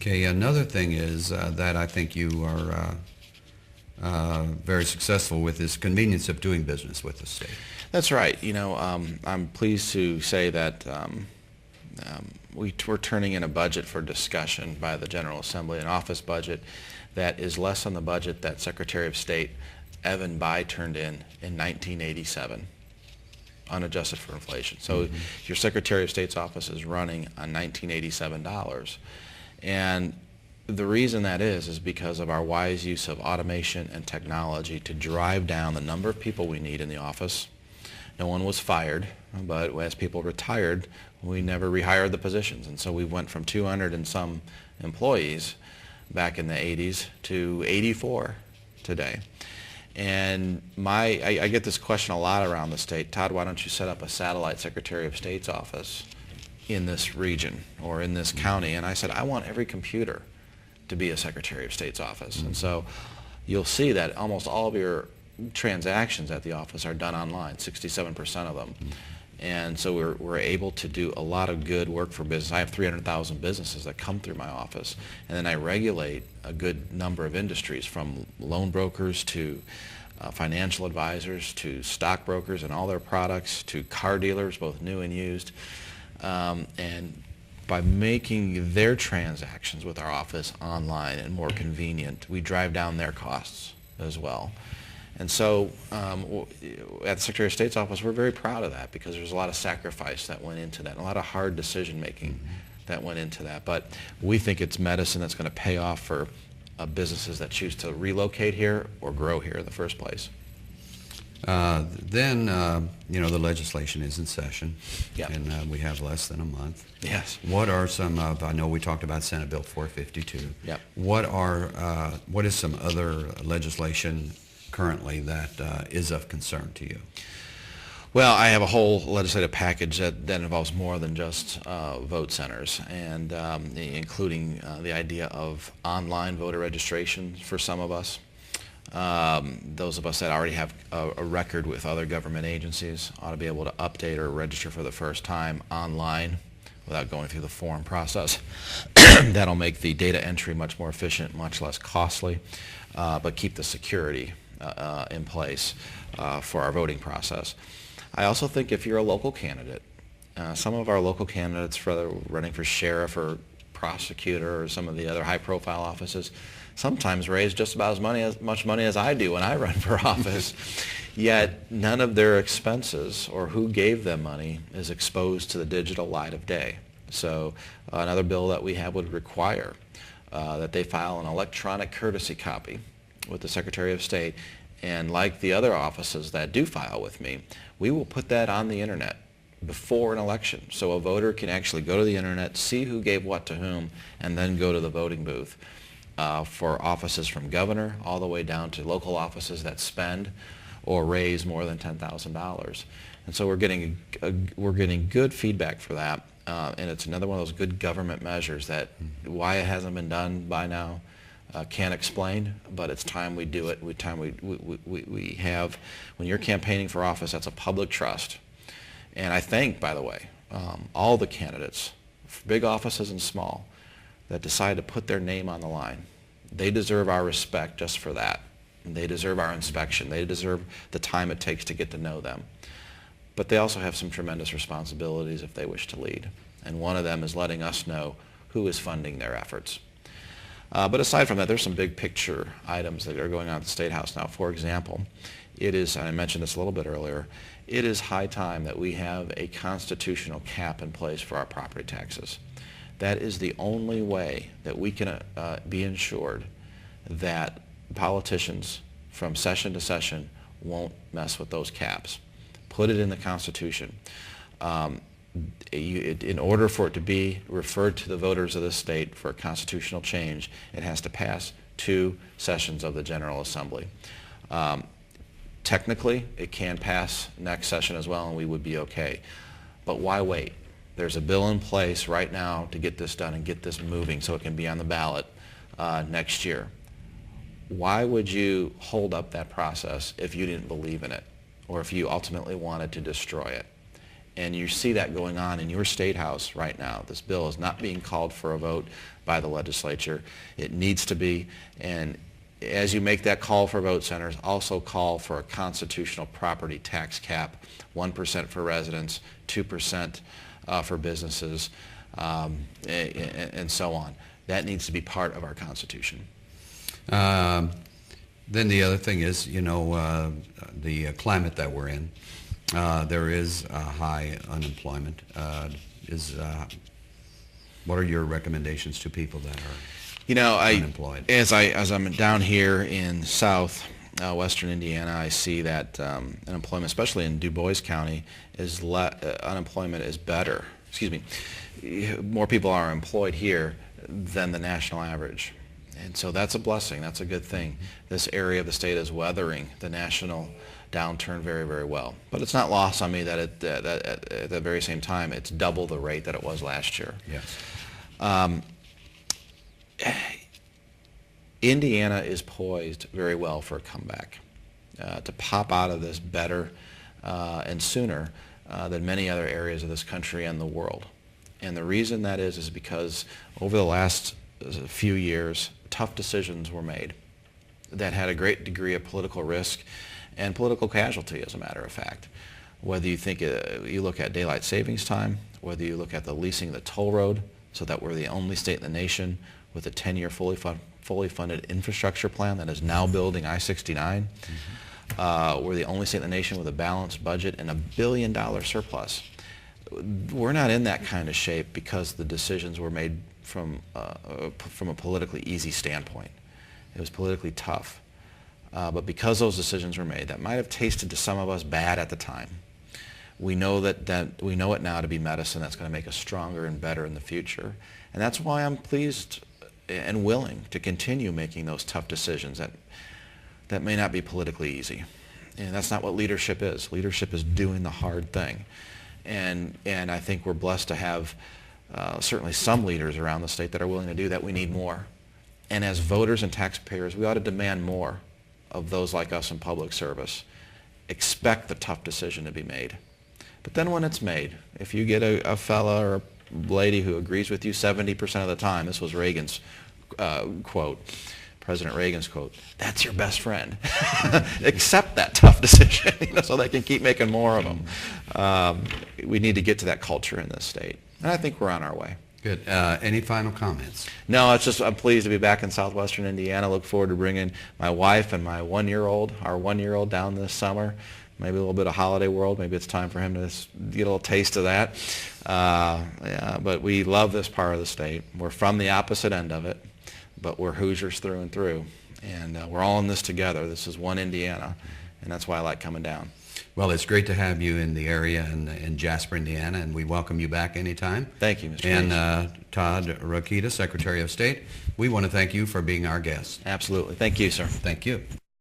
Okay, another thing is that I think you are very successful with is convenience of doing business with the state. That's right. I'm pleased to say that we're turning in a budget for discussion by the General Assembly, an office budget that is less than the budget that Secretary of State Evan Bayh turned in 1987, unadjusted for inflation. So your Secretary of State's office is running on $1987. And the reason that is because of our wise use of automation and technology to drive down the number of people we need in the office. No one was fired, but as people retired, we never rehired the positions. And so we went from 200 and some employees back in the 80s to 84 today. And I get this question a lot around the state. Todd, why don't you set up a satellite Secretary of State's office in this region or in this county? And I said, I want every computer to be a Secretary of State's office. And so you'll see that almost all of your transactions at the office are done online, 67% of them. And so we're able to do a lot of good work for business. I have 300,000 businesses that come through my office, and then I regulate a good number of industries, from loan brokers to financial advisors to stockbrokers and all their products to car dealers, both new and used. And by making their transactions with our office online and more convenient, we drive down their costs as well. And so at the Secretary of State's office, we're very proud of that because there's a lot of sacrifice that went into that, and a lot of hard decision making that went into that. But we think it's medicine that's going to pay off for businesses that choose to relocate here or grow here in the first place. Then, the legislation is in session, Yep. and we have less than a month. Yes. What are some of, I know we talked about Senate Bill 452. Yep. What is some other legislation currently that is of concern to you? Well, I have a whole legislative package that involves more than just vote centers, and including the idea of online voter registration for some of us. Those of us that already have a record with other government agencies ought to be able to update or register for the first time online without going through the form process. That'll make the data entry much more efficient, much less costly, but keep the security in place for our voting process. I also think if you're a local candidate, some of our local candidates, whether running for sheriff or prosecutor or some of the other high-profile offices, sometimes raise just about as much money as I do when I run for office, yet none of their expenses or who gave them money is exposed to the digital light of day. So another bill that we have would require that they file an electronic courtesy copy with the Secretary of State, and like the other offices that do file with me, we will put that on the internet before an election, so a voter can actually go to the internet, see who gave what to whom, and then go to the voting booth. For offices from governor all the way down to local offices that spend or raise more than $10,000. And so we're getting good feedback for that, and it's another one of those good government measures that why it hasn't been done by now can't explain, but it's time we do it. We have, when you're campaigning for office, that's a public trust. And I thank, by the way, all the candidates, big offices and small, that decide to put their name on the line. They deserve our respect just for that. And they deserve our inspection. They deserve the time it takes to get to know them. But they also have some tremendous responsibilities if they wish to lead. And one of them is letting us know who is funding their efforts. But aside from that, there's some big picture items that are going on at the State House now. For example, it is, and I mentioned this a little bit earlier, it is high time that we have a constitutional cap in place for our property taxes. That is the only way that we can be ensured that politicians from session to session won't mess with those caps. Put it in the Constitution. In order for it to be referred to the voters of this state for a constitutional change, it has to pass 2 sessions of the General Assembly. Technically, it can pass next session as well, and we would be okay. But why wait? There's a bill in place right now to get this done and get this moving so it can be on the ballot next year. Why would you hold up that process if you didn't believe in it or if you ultimately wanted to destroy it? And you see that going on in your state house right now. This bill is not being called for a vote by the legislature. It needs to be. And as you make that call for vote, Senators, also call for a constitutional property tax cap, 1% for residents, 2% for businesses, and so on. That needs to be part of our Constitution. Then the other thing is, the climate that we're in. There is high unemployment. What are your recommendations to people that are unemployed? As I'm down here in western Indiana, I see that unemployment, especially in Du Bois County, unemployment is better. More people are employed here than the national average. And so that's a blessing. That's a good thing. This area of the state is weathering the national downturn very, very well. But it's not lost on me that at the very same time, it's double the rate that it was last year. Yes. Indiana is poised very well for a comeback, to pop out of this better and sooner than many other areas of this country and the world. And the reason that is because over the last few years, tough decisions were made that had a great degree of political risk and political casualty, as a matter of fact. Whether you look at daylight savings time, whether you look at the leasing of the toll road, so that we're the only state in the nation with a 10-year fully funded infrastructure plan that is now building I-69. We're the only state in the nation with a balanced budget and $1 billion surplus. We're not in that kind of shape because the decisions were made from a politically easy standpoint. It was politically tough. But because those decisions were made, that might have tasted to some of us bad at the time. We know we know it now to be medicine that's going to make us stronger and better in the future. And that's why I'm pleased and willing to continue making those tough decisions that may not be politically easy. And that's not what leadership is. Leadership is doing the hard thing. And I think we're blessed to have certainly some leaders around the state that are willing to do that. We need more. And as voters and taxpayers, we ought to demand more of those like us in public service. Expect the tough decision to be made. But then when it's made, if you get a fella or a lady who agrees with you 70% of the time, this was Reagan's quote, President Reagan's quote, that's your best friend. Accept that tough decision, so they can keep making more of them. We need to get to that culture in this state. And I think we're on our way. Good. Any final comments? No, I'm pleased to be back in southwestern Indiana. Look forward to bringing my wife and my our 1-year-old down this summer. Maybe a little bit of Holiday World. Maybe it's time for him to get a little taste of that. But we love this part of the state. We're from the opposite end of it, but we're Hoosiers through and through. And we're all in this together. This is one Indiana, and that's why I like coming down. Well, it's great to have you in the area in Jasper, Indiana, and we welcome you back anytime. Thank you, Mr. And Todd Rokita, Secretary of State, we want to thank you for being our guest. Absolutely. Thank you, sir. Thank you.